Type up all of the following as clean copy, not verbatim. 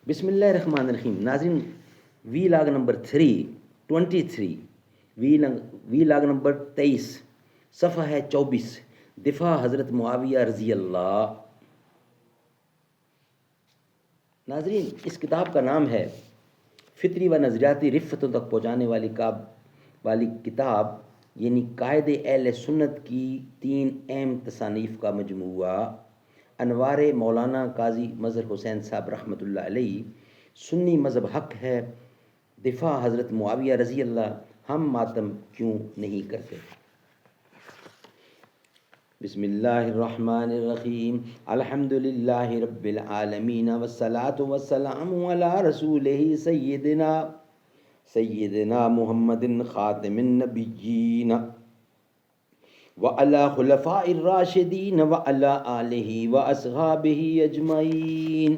بسم اللہ الرحمن الرحیم. ناظرین، وی لاگ نمبر 23 وی لاگ نمبر 23 صفحہ ہے 24. دفاع حضرت معاویہ رضی اللہ. ناظرین، اس کتاب کا نام ہے فطری و نظریاتی رفتوں تک پہنچانے والی کتاب، یعنی قائد اہل سنت کی 3 اہم تصانیف کا مجموعہ. انوار مولانا قاضی مظہر حسین صاحب رحمۃ اللہ علیہ. سنی مذہب حق ہے، دفاع حضرت معاویہ رضی اللہ، ہم ماتم کیوں نہیں کرتے. بسم اللہ الرحمن الرحیم. الحمد للہ رب العالمین والصلاة والسلام علی رسولہ سیدنا محمد خاتم النبیین وعلی خلفاء الراشدین وعلی آلہ واصحابہ اجمعین.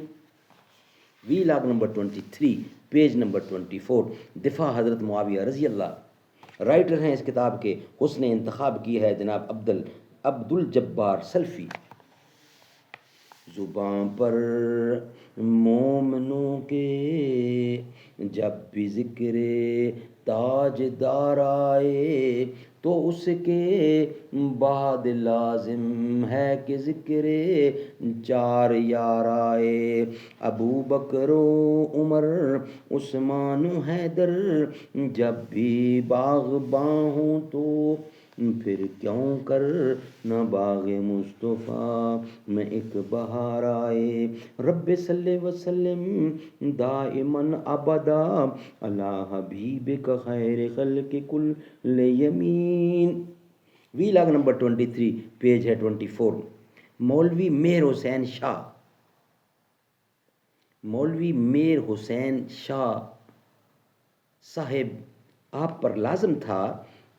وی لاگ نمبر 23 پیج نمبر 24. دفاع حضرت معاویہ رضی اللہ. رائٹر ہیں اس کتاب کے، حسن انتخاب کی ہے جناب عبد الجبار سلفی. زباں پر مومنوں کے جب بھی ذکر تاجدار آئے تو اس کے بعد لازم ہے کہ ذکر 4 یار آئے. ابو بکر و عمر عثمان و حیدر جب بھی باغباں ہوں تو پھر کیوں کر نہ باغ مصطفیٰ میں ایک بہار آئے. رب صلی وسلم دائماً ابدا علی حبیبک خیر خلق کل یمین. وی لاگ نمبر 23 پیج ہے 24. مولوی میر حسین شاہ صاحب، آپ پر لازم تھا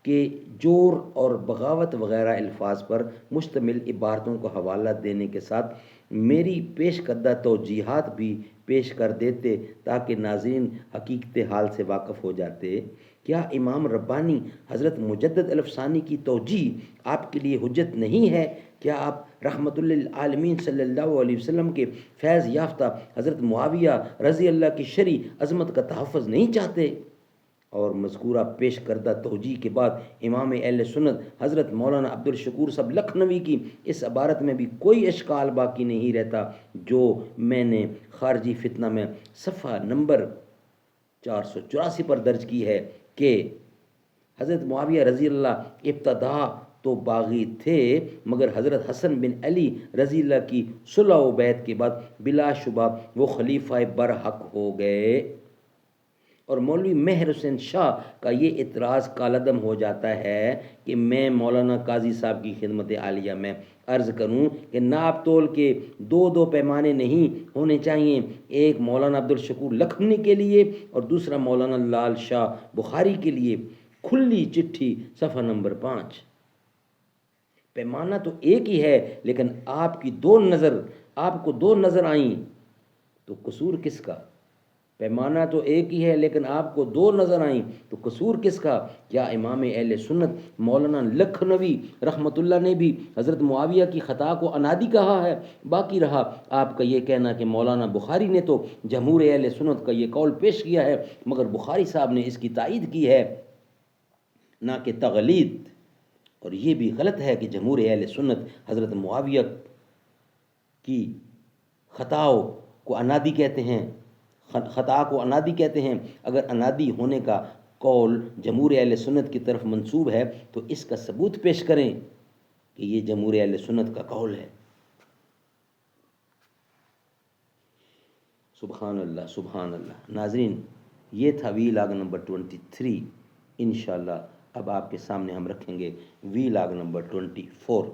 کہ جور اور بغاوت وغیرہ الفاظ پر مشتمل عبارتوں کو حوالہ دینے کے ساتھ میری پیش کردہ توجیہات بھی پیش کر دیتے تاکہ ناظرین حقیقت حال سے واقف ہو جاتے. کیا امام ربانی حضرت مجدد الف ثانی کی توجیہ آپ کے لیے حجت نہیں ہے؟ کیا آپ رحمت للعالمین صلی اللہ علیہ وسلم کے فیض یافتہ حضرت معاویہ رضی اللہ کی شرعی عظمت کا تحفظ نہیں چاہتے؟ اور مذکورہ پیش کردہ توجیہ کے بعد امام اہل سنت حضرت مولانا عبد الشکور صاحب لکھنوی کی اس عبارت میں بھی کوئی اشکال باقی نہیں رہتا جو میں نے خارجی فتنہ میں صفحہ نمبر 484 پر درج کی ہے کہ حضرت معاویہ رضی اللہ ابتدا تو باغی تھے، مگر حضرت حسن بن علی رضی اللہ کی صلح و بیعت کے بعد بلا شبہ وہ خلیفہ برحق ہو گئے. اور مولوی مہر حسین شاہ کا یہ اعتراض کالعدم ہو جاتا ہے کہ میں مولانا قاضی صاحب کی خدمت عالیہ میں عرض کروں کہ ناپ تول کے 2 پیمانے نہیں ہونے چاہیے، ایک مولانا عبد الشکور لکھنوی کے لیے اور دوسرا مولانا لال شاہ بخاری کے لیے. کھلی چٹھی صفحہ نمبر 5. پیمانہ تو ایک ہی ہے لیکن آپ کو 2 نظر آئیں تو قصور کس کا؟ پیمانہ تو ایک ہی ہے لیکن آپ کو 2 نظر آئیں تو قصور کس کا؟ کیا امام اہل سنت مولانا لکھنوی رحمۃ اللہ نے بھی حضرت معاویہ کی خطا کو انادی کہا ہے؟ باقی رہا آپ کا یہ کہنا کہ مولانا بخاری نے تو جمہور اہل سنت کا یہ قول پیش کیا ہے، مگر بخاری صاحب نے اس کی تائید کی ہے نہ کہ تغلید. اور یہ بھی غلط ہے کہ جمہور اہل سنت حضرت معاویہ کی خطا کو انادی کہتے ہیں. اگر انادی ہونے کا قول جمہور اہل سنت کی طرف منسوب ہے تو اس کا ثبوت پیش کریں کہ یہ جمہور اہل سنت کا قول ہے. سبحان اللہ سبحان اللہ. ناظرین، یہ تھا وی لاگ نمبر 23. انشاءاللہ اب آپ کے سامنے ہم رکھیں گے وی لاگ نمبر 24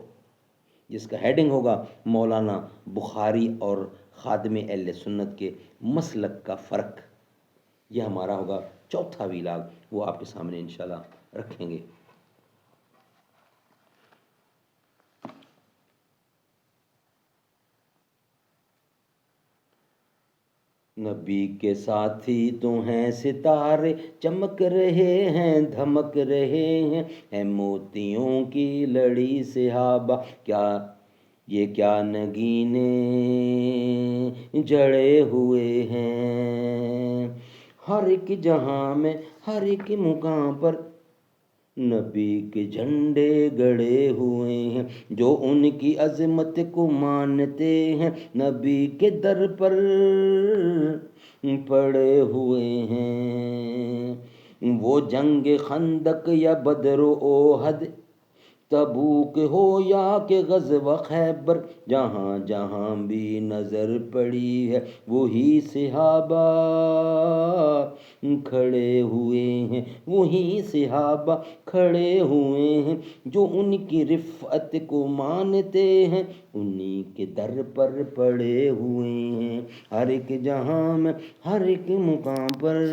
جس کا ہیڈنگ ہوگا مولانا بخاری اور خادم اہل سنت کے مسلک کا فرق. یہ ہمارا ہوگا 4تھا وی لاگ، وہ آپ کے سامنے انشاءاللہ رکھیں گے. نبی کے ساتھی تو ہیں ستارے، چمک رہے ہیں دھمک رہے ہیں موتیوں کی لڑی صحابہ. کیا نگینے جڑے ہوئے ہیں ہر ایک جہاں میں ہر ایک مقام پر نبی کے جھنڈے گڑے ہوئے ہیں، جو ان کی عظمت کو مانتے ہیں نبی کے در پر پڑے ہوئے ہیں۔ وہ جنگ خندق یا بدر و احد، تبوک ہو یا کہ غزوہ خیبر، جہاں جہاں بھی نظر پڑی ہے وہی صحابہ کھڑے ہوئے ہیں، وہی صحابہ کھڑے ہوئے ہیں، جو ان کی رفعت کو مانتے ہیں انہی کے در پر پڑے ہوئے ہیں، ہر ایک جہاں میں ہر ایک مقام پر۔